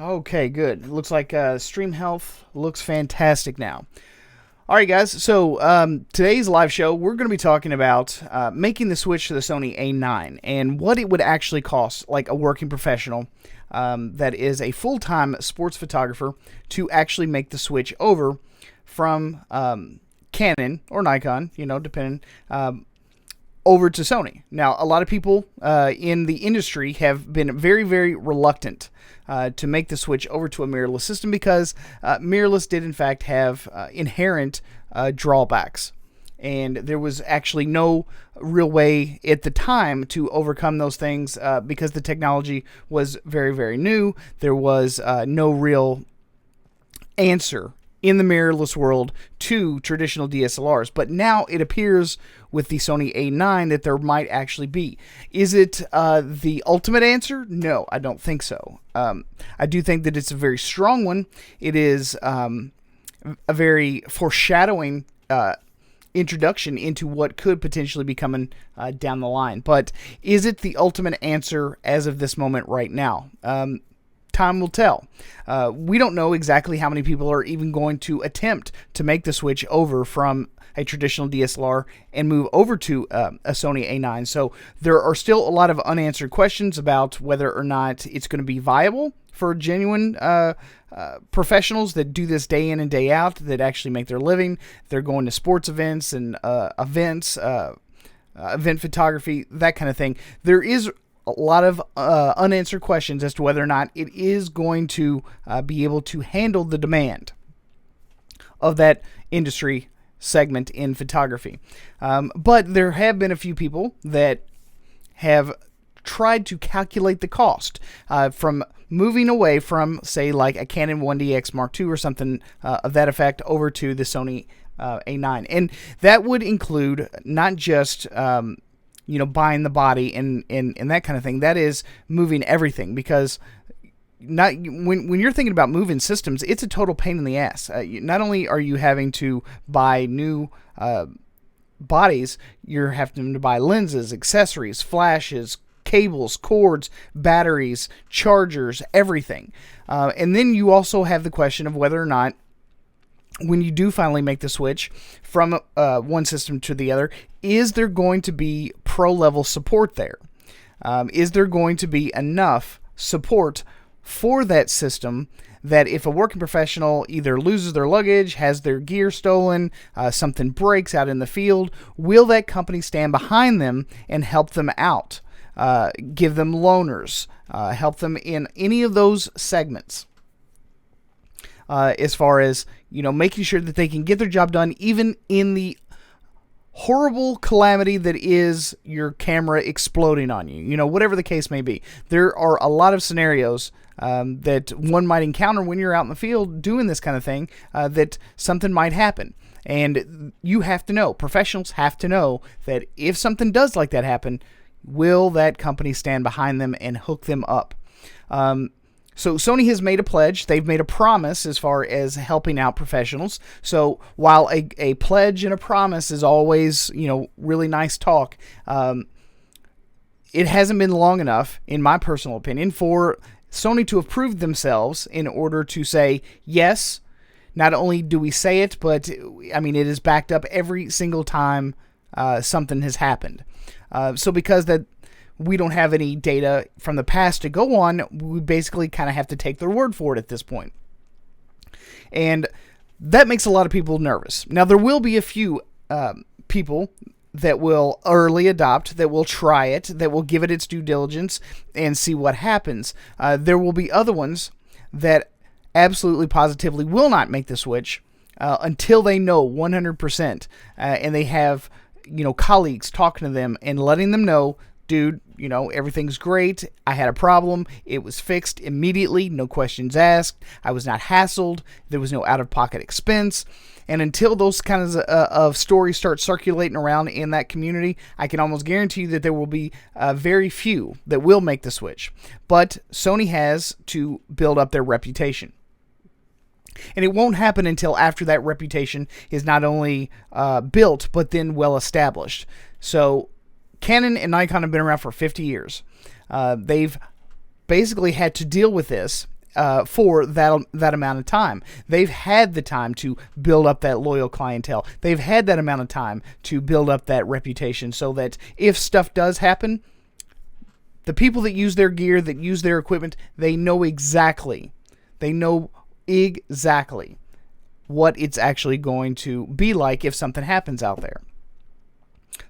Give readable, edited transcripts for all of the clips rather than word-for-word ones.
Okay, good. Looks like stream health looks fantastic now. All right, guys. So today's live show, we're going to be talking about making the switch to the Sony A9 and what it would actually cost, like a working professional that is a full-time sports photographer, to actually make the switch over from Canon or Nikon, depending, over to Sony. Now, a lot of people in the industry have been very, very reluctant to make the switch over to a mirrorless system because mirrorless did, in fact, have inherent drawbacks. And there was actually no real way at the time to overcome those things because the technology was very, very new. There was no real answer in the mirrorless world to traditional DSLRs. But now it appears with the Sony A9 that there might actually be. Is it the ultimate answer? No, I don't think so. I do think that it's a very strong one. It is a very foreshadowing introduction into what could potentially be coming down the line. But is it the ultimate answer as of this moment right now? Time will tell. We don't know exactly how many people are even going to attempt to make the switch over from a traditional DSLR and move over to a Sony A9. So there are still a lot of unanswered questions about whether or not it's going to be viable for genuine professionals that do this day in and day out, that actually make their living. They're going to sports events and event photography, that kind of thing. There is a lot of unanswered questions as to whether or not it is going to be able to handle the demand of that industry segment in photography. But there have been a few people that have tried to calculate the cost from moving away from, say, like a Canon 1DX Mark II or something of that effect over to the Sony A9. And that would include not just buying the body and that kind of thing. That is moving everything, because not when you're thinking about moving systems, it's a total pain in the ass. Not only are you having to buy new bodies, you're having to buy lenses, accessories, flashes, cables, cords, batteries, chargers, everything. And then you also have the question of whether or not, when you do finally make the switch from one system to the other, is there going to be pro-level support there? Is there going to be enough support for that system that if a working professional either loses their luggage, has their gear stolen, something breaks out in the field, will that company stand behind them and help them out? Give them loaners, help them in any of those segments? As far as, making sure that they can get their job done, even in the horrible calamity that is your camera exploding on you, whatever the case may be. There are a lot of scenarios that one might encounter when you're out in the field doing this kind of thing, that something might happen. And you have to know, professionals have to know, that if something does like that happen, will that company stand behind them and hook them up? So Sony has made a pledge. They've made a promise as far as helping out professionals. So while a pledge and a promise is always, really nice talk, it hasn't been long enough, in my personal opinion, for Sony to have proved themselves in order to say, yes, not only do we say it, but, it is backed up every single time something has happened. So because that we don't have any data from the past to go on, we basically kind of have to take their word for it at this point. And that makes a lot of people nervous. Now, there will be a few people that will early adopt, that will try it, that will give it its due diligence and see what happens. There will be other ones that absolutely positively will not make the switch until they know 100%. And they have, colleagues talking to them and letting them know, dude, everything's great. I had a problem. It was fixed immediately. No questions asked. I was not hassled. There was no out-of-pocket expense. And until those kinds of stories start circulating around in that community, I can almost guarantee you that there will be very few that will make the switch. But Sony has to build up their reputation. And it won't happen until after that reputation is not only built, but then well established. So Canon and Nikon have been around for 50 years. They've basically had to deal with this for that amount of time. They've had the time to build up that loyal clientele. They've had that amount of time to build up that reputation, so that if stuff does happen, the people that use their gear, that use their equipment, they know exactly what it's actually going to be like if something happens out there.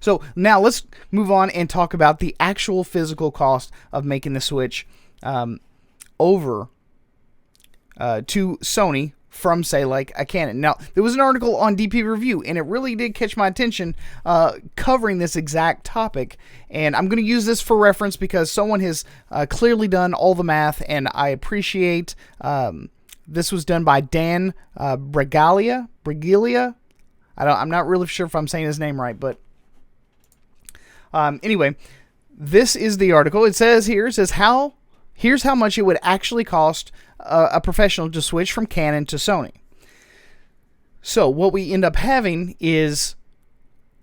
So now let's move on and talk about the actual physical cost of making the switch over to Sony from, say, like a Canon. Now, there was an article on DP Review, and it really did catch my attention covering this exact topic. And I'm going to use this for reference because someone has clearly done all the math, and I appreciate this was done by Dan Bragalia. I'm not really sure if I'm saying his name right, but anyway, this is the article. It says here's how much it would actually cost a professional to switch from Canon to Sony. So what we end up having is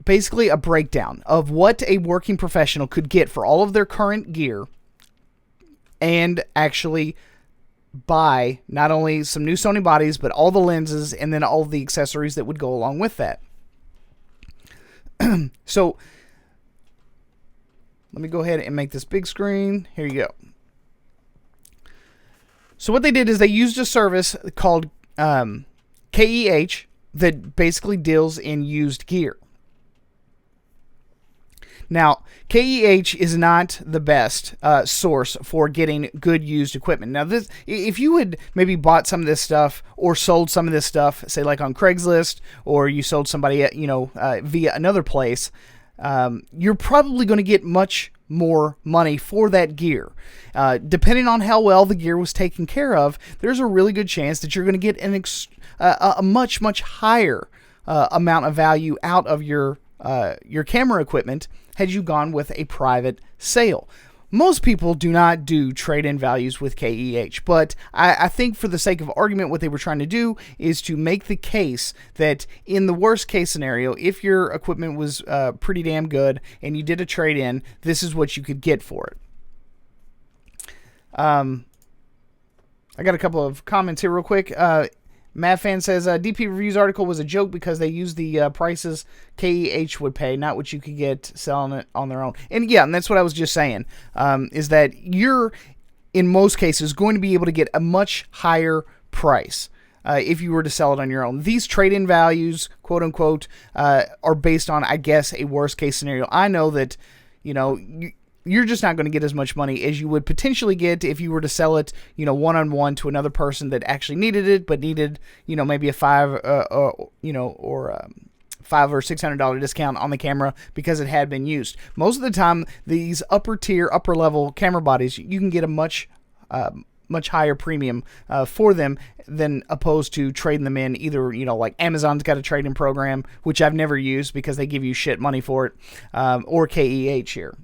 basically a breakdown of what a working professional could get for all of their current gear, and actually buy not only some new Sony bodies, but all the lenses and then all the accessories that would go along with that. So let me go ahead and make this big screen. Here you go. So what they did is they used a service called KEH that basically deals in used gear. Now, KEH is not the best source for getting good used equipment. Now, this, if you had maybe bought some of this stuff or sold some of this stuff, say like on Craigslist, or you sold somebody, via another place, you're probably going to get much more money for that gear. Depending on how well the gear was taken care of, there's a really good chance that you're going to get a much, much higher amount of value out of your camera equipment had you gone with a private sale. Most people do not do trade-in values with KEH, but I think for the sake of argument, what they were trying to do is to make the case that in the worst case scenario, if your equipment was pretty damn good and you did a trade-in, this is what you could get for it. I got a couple of comments here real quick. MadFan says, DP Review's article was a joke because they used the prices KEH would pay, not what you could get selling it on their own. And yeah, and that's what I was just saying, is that you're, in most cases, going to be able to get a much higher price if you were to sell it on your own. These trade-in values, quote unquote, are based on, I guess, a worst case scenario. I know that, you're just not going to get as much money as you would potentially get if you were to sell it, one-on-one to another person that actually needed it, but needed, maybe a $500 or $600 discount on the camera because it had been used. Most of the time, these upper level camera bodies, you can get a much higher premium for them than opposed to trading them in. Either, like Amazon's got a trading program, which I've never used because they give you shit money for it, or KEH here.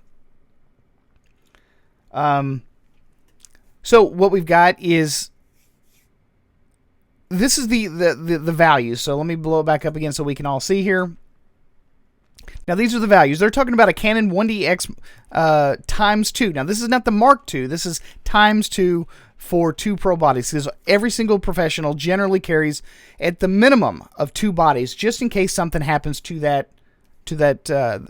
So what we've got is, this is the values. So let me blow it back up again so we can all see here. Now these are the values. They're talking about a Canon 1DX ×2. Now this is not the Mark II. This is ×2 for 2 pro bodies, because every single professional generally carries at the minimum of 2 bodies, just in case something happens to that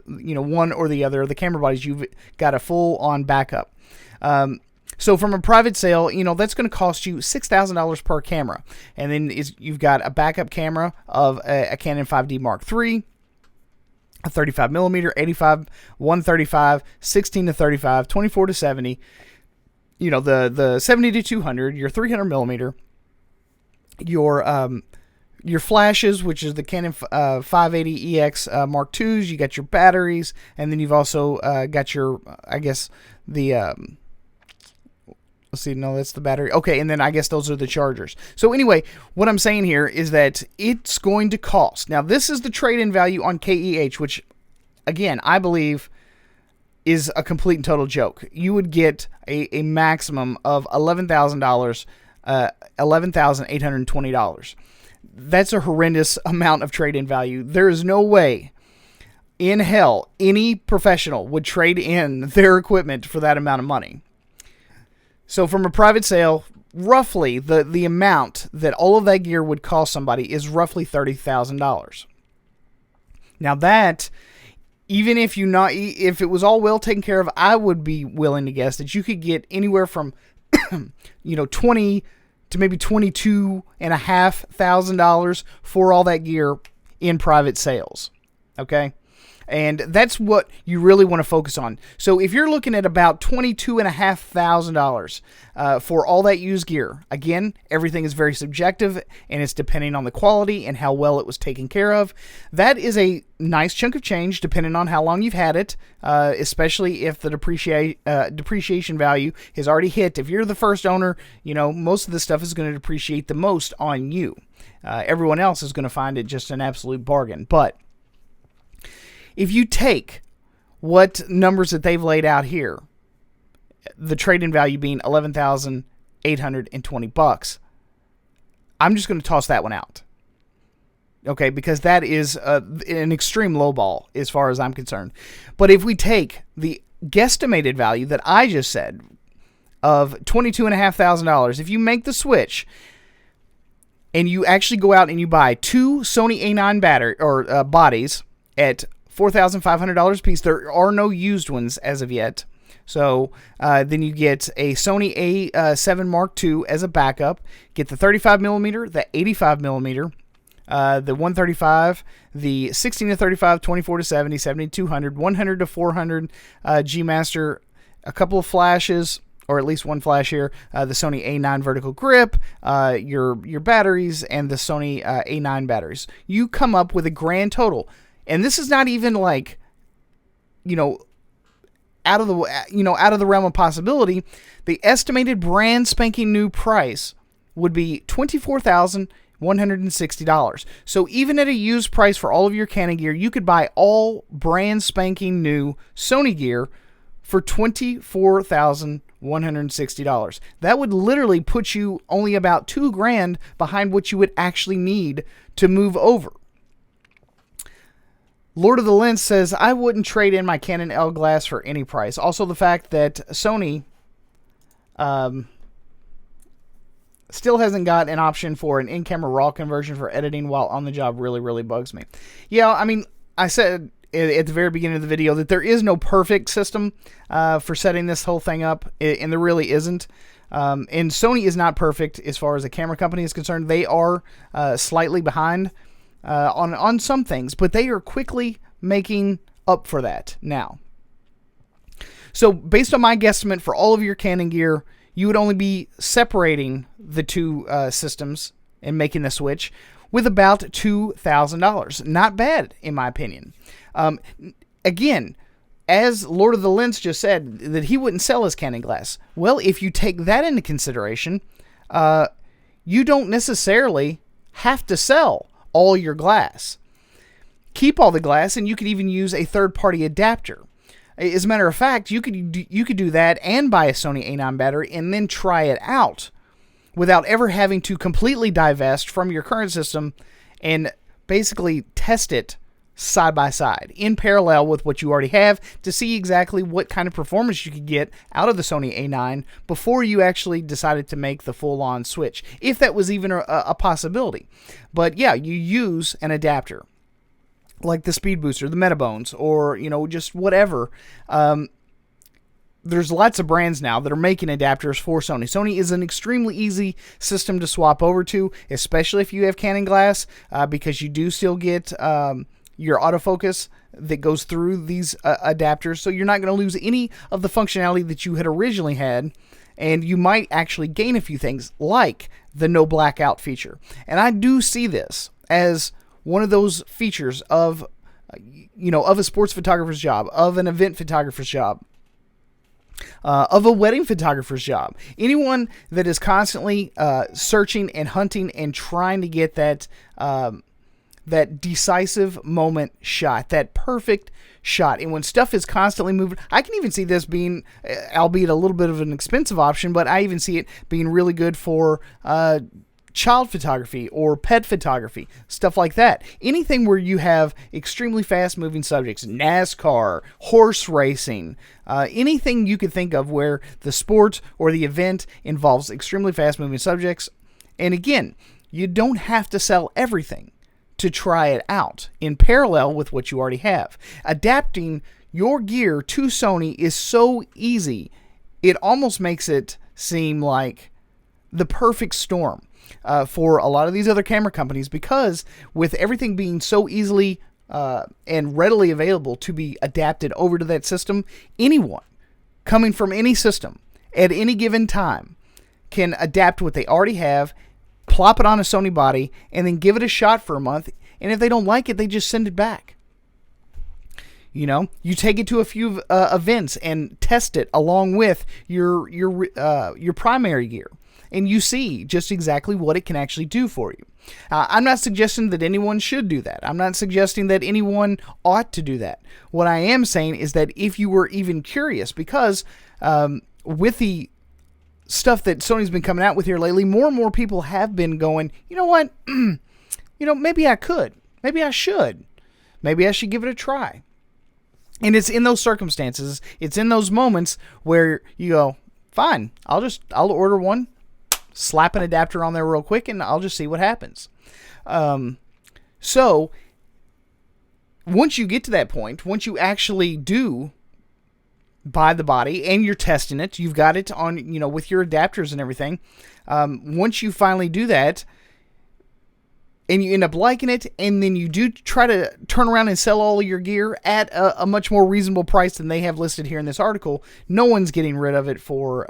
one or the other of the camera bodies. You've got a full-on backup. So from a private sale, that's going to cost you $6,000 per camera. And then you've got a backup camera of a Canon 5D Mark III, a 35mm, 85, 135, 16-35, 24-70, the 70-200, your 300mm, your flashes, which is the Canon 580EX Mark IIs. You got your batteries, and then you've also got your, let's see, no, that's the battery. Okay, and then I guess those are the chargers. So anyway, what I'm saying here is that it's going to cost. Now, this is the trade-in value on KEH, which, again, I believe is a complete and total joke. You would get a maximum of $11,000, $11,820. That's a horrendous amount of trade-in value. There is no way in hell any professional would trade in their equipment for that amount of money. So from a private sale, roughly the amount that all of that gear would cost somebody is roughly $30,000. Now that, even if it was all well taken care of, I would be willing to guess that you could get anywhere from 20 to maybe $22,500 for all that gear in private sales. Okay? And that's what you really want to focus on. So if you're looking at about $22,500 for all that used gear, again, everything is very subjective and it's depending on the quality and how well it was taken care of. That is a nice chunk of change depending on how long you've had it, especially if the depreciation value is already hit. If you're the first owner, most of the stuff is going to depreciate the most on you. Everyone else is going to find it just an absolute bargain. But if you take what numbers that they've laid out here, the trade-in value being $11,820, I'm just going to toss that one out. Okay, because that is an extreme lowball as far as I'm concerned. But if we take the guesstimated value that I just said of $22,500, if you make the switch and you actually go out and you buy two Sony A9 bodies at $4,500 a piece. There are no used ones as of yet. So then you get a Sony A7 Mark II as a backup. Get the 35mm, the 85mm, the 135, the 16 to 35, 24 to 70, 70 to 200, 100 to 400 G Master, a couple of flashes, or at least one flash here, the Sony A9 vertical grip, your batteries, and the Sony A9 batteries. You come up with a grand total. And this is not even like, out of the realm of possibility. The estimated brand spanking new price would be $24,160. So even at a used price for all of your Canon gear, you could buy all brand spanking new Sony gear for $24,160. That would literally put you only about $2,000 behind what you would actually need to move over. Lord of the Lens says, I wouldn't trade in my Canon L glass for any price. Also, the fact that Sony still hasn't got an option for an in-camera RAW conversion for editing while on the job really, really bugs me. Yeah, I mean, I said at the very beginning of the video that there is no perfect system for setting this whole thing up, and there really isn't. And Sony is not perfect as far as a camera company is concerned. They are slightly behind on some things, but they are quickly making up for that now. So based on my guesstimate for all of your Canon gear, you would only be separating the two systems and making the switch with about $2,000. Not bad, in my opinion. Again, as Lord of the Lens just said, that he wouldn't sell his Canon glass. Well, if you take that into consideration, you don't necessarily have to sell all your glass. Keep all the glass, and you could even use a third-party adapter. As a matter of fact, you could do that and buy a Sony A9 battery and then try it out without ever having to completely divest from your current system and basically test it side by side in parallel with what you already have to see exactly what kind of performance you could get out of the Sony A9 before you actually decided to make the full-on switch, if that was even a possibility. But yeah, you use an adapter like the Speed Booster, the Metabones, or just whatever. There's lots of brands now that are making adapters for Sony. Sony is an extremely easy system to swap over to, especially if you have Canon glass, because you do still get your autofocus that goes through these adapters, so you're not going to lose any of the functionality that you had originally had, and you might actually gain a few things like the no blackout feature. And I do see this as one of those features of a sports photographer's job, of an event photographer's job, of a wedding photographer's job. Anyone that is constantly searching and hunting and trying to get that decisive moment shot, that perfect shot. And when stuff is constantly moving, I can even see this being, albeit a little bit of an expensive option, but I even see it being really good for child photography or pet photography, stuff like that. Anything where you have extremely fast moving subjects, NASCAR, horse racing, anything you could think of where the sport or the event involves extremely fast moving subjects. And again, you don't have to sell everything to try it out in parallel with what you already have. Adapting your gear to Sony is so easy, it almost makes it seem like the perfect storm for a lot of these other camera companies, because with everything being so easily and readily available to be adapted over to that system, anyone coming from any system at any given time can adapt what they already have, plop it on a Sony body, and then give it a shot for a month. And if they don't like it, they just send it back. You know, you take it to a few events and test it along with your primary gear, and you see just exactly what it can actually do for you. I'm not suggesting that anyone should do that. I'm not suggesting that anyone ought to do that. What I am saying is that if you were even curious, because with the stuff that Sony's been coming out with here lately, more and more people have been going, you know what, maybe I could, maybe I should, maybe I should give it a try. And it's in those circumstances, it's in those moments where you go, fine, I'll order one, slap an adapter on there real quick, and I'll just see what happens. So once you get to that point, once you actually do buy the body and you're testing it, you've got it on, with your adapters and everything. Once you finally do that, and you end up liking it, and then you do try to turn around and sell all of your gear at a much more reasonable price than they have listed here in this article, no one's getting rid of it for,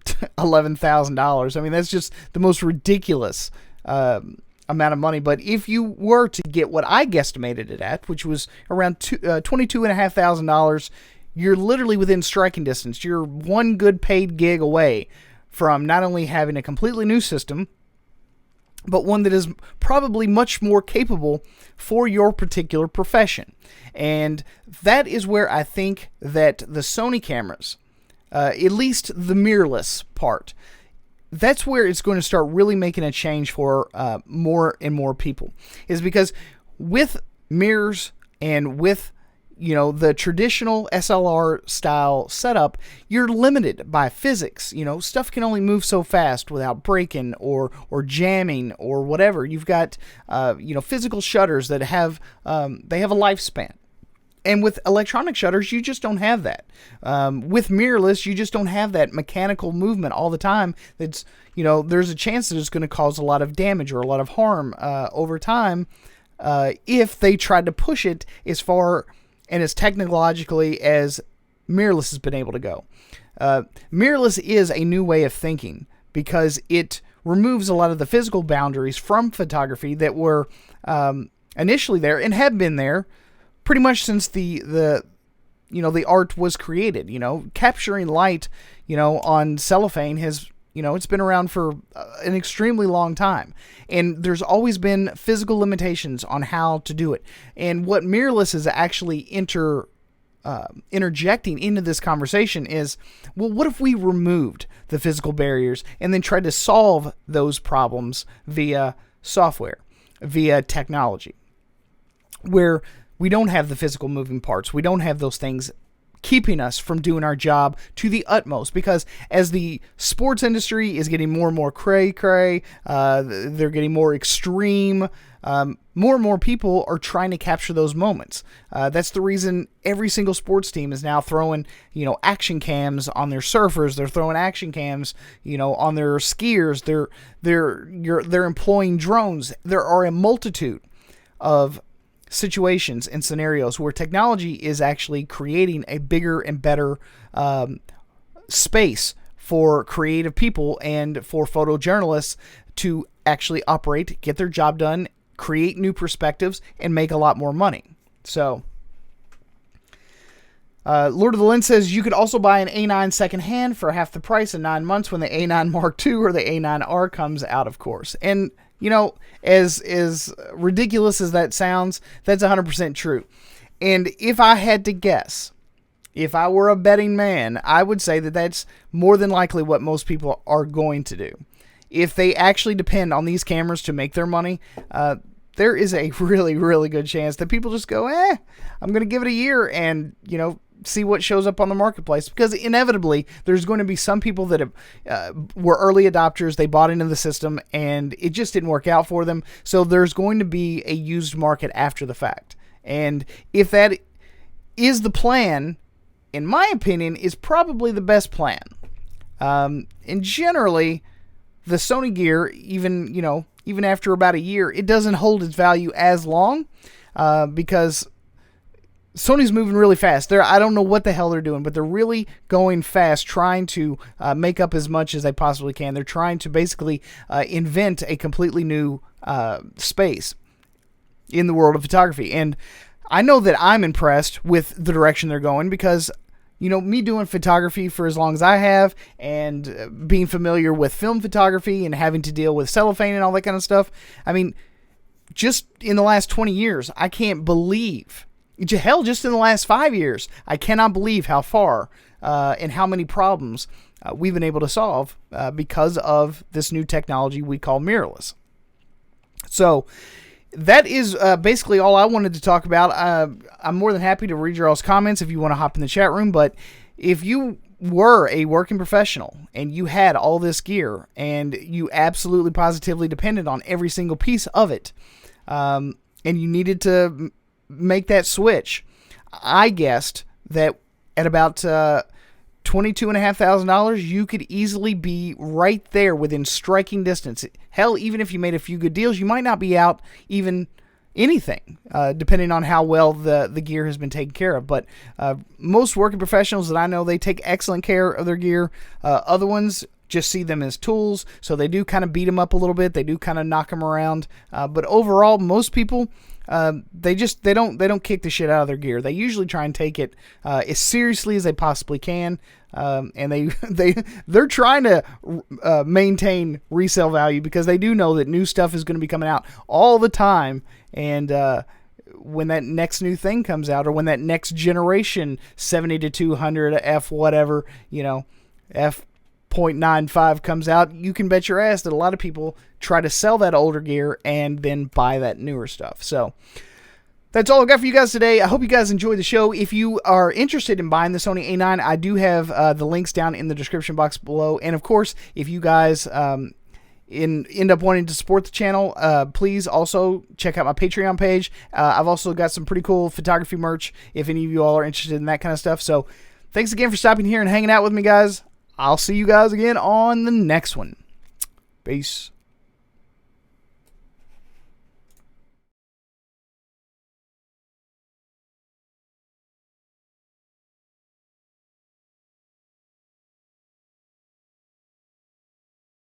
$11,000. I mean, that's just the most ridiculous amount of money. But if you were to get what I guesstimated it at, which was around $22,500, you're literally within striking distance. You're one good paid gig away from not only having a completely new system, but one that is probably much more capable for your particular profession. And that is where I think that the Sony cameras, at least the mirrorless part, that's where it's going to start really making a change for more and more people. Is because with mirrors and with the traditional SLR style setup, you're limited by physics. Stuff can only move so fast without breaking or jamming or whatever. You've got, physical shutters that have, they have a lifespan. And with electronic shutters, you just don't have that. With mirrorless, you just don't have that mechanical movement all the time. That's, there's a chance that it's going to cause a lot of damage or a lot of harm over time if they tried to push it as far and as technologically as mirrorless has been able to go. Mirrorless is a new way of thinking because it removes a lot of the physical boundaries from photography that were initially there and have been there pretty much since the art was created. Capturing light, on cellophane has, it's been around for an extremely long time. And there's always been physical limitations on how to do it. And what mirrorless is actually interjecting into this conversation is, well, what if we removed the physical barriers and then tried to solve those problems via software, via technology, where we don't have the physical moving parts. We don't have those things keeping us from doing our job to the utmost, because as the sports industry is getting more and more cray-cray, they're getting more extreme, more and more people are trying to capture those moments. That's the reason every single sports team is now throwing, action cams on their surfers. They're throwing action cams, on their skiers. They're employing drones. There are a multitude of situations and scenarios where technology is actually creating a bigger and better space for creative people and for photojournalists to actually operate, get their job done, create new perspectives, and make a lot more money. So, Lord of the Lens says you could also buy an A9 secondhand for half the price in 9 months when the A9 Mark II or the A9R comes out, of course. And as ridiculous as that sounds, that's 100% true. And if I had to guess, if I were a betting man, I would say that that's more than likely what most people are going to do. if they actually depend on these cameras to make their money, there is a really, really good chance that people just go, I'm going to give it a year and, see what shows up on the marketplace, because inevitably there's going to be some people that were early adopters. They bought into the system and it just didn't work out for them. So there's going to be a used market after the fact. And if that is the plan, in my opinion, is probably the best plan. And generally, the Sony gear, even after about a year, it doesn't hold its value as long, because Sony's moving really fast. I don't know what the hell they're doing, but they're really going fast, trying to make up as much as they possibly can. They're trying to basically invent a completely new space in the world of photography. And I know that I'm impressed with the direction they're going, because me doing photography for as long as I have, and being familiar with film photography and having to deal with cellophane and all that kind of stuff. I mean, just in the last 20 years, I can't believe, hell, just in the last 5 years, I cannot believe how far and how many problems we've been able to solve because of this new technology we call mirrorless. So that is basically all I wanted to talk about. I'm more than happy to read your all's comments if you want to hop in the chat room. But if you were a working professional and you had all this gear and you absolutely positively depended on every single piece of it, and you needed to make that switch, I guessed that at about $22,500, you could easily be right there within striking distance. Hell, even if you made a few good deals, you might not be out even anything, depending on how well the gear has been taken care of. But most working professionals that I know, they take excellent care of their gear. Other ones just see them as tools, so they do kind of beat them up a little bit. They do kind of knock them around. But overall, most people, they don't kick the shit out of their gear. They usually try and take it as seriously as they possibly can, and they're trying to maintain resale value, because they do know that new stuff is going to be coming out all the time. And when that next new thing comes out, or when that next generation 70 to 200 F whatever, F 0.95 comes out, you can bet your ass that a lot of people try to sell that older gear and then buy that newer stuff. So that's all I got for you guys today. I hope you guys enjoyed the show. If you are interested in buying the Sony A9, I do have the links down in the description box below. And of course, if you guys end up wanting to support the channel, please also check out my Patreon page. I've also got some pretty cool photography merch if any of you all are interested in that kind of stuff. So thanks again for stopping here and hanging out with me, guys. I'll see you guys again on the next one. Peace.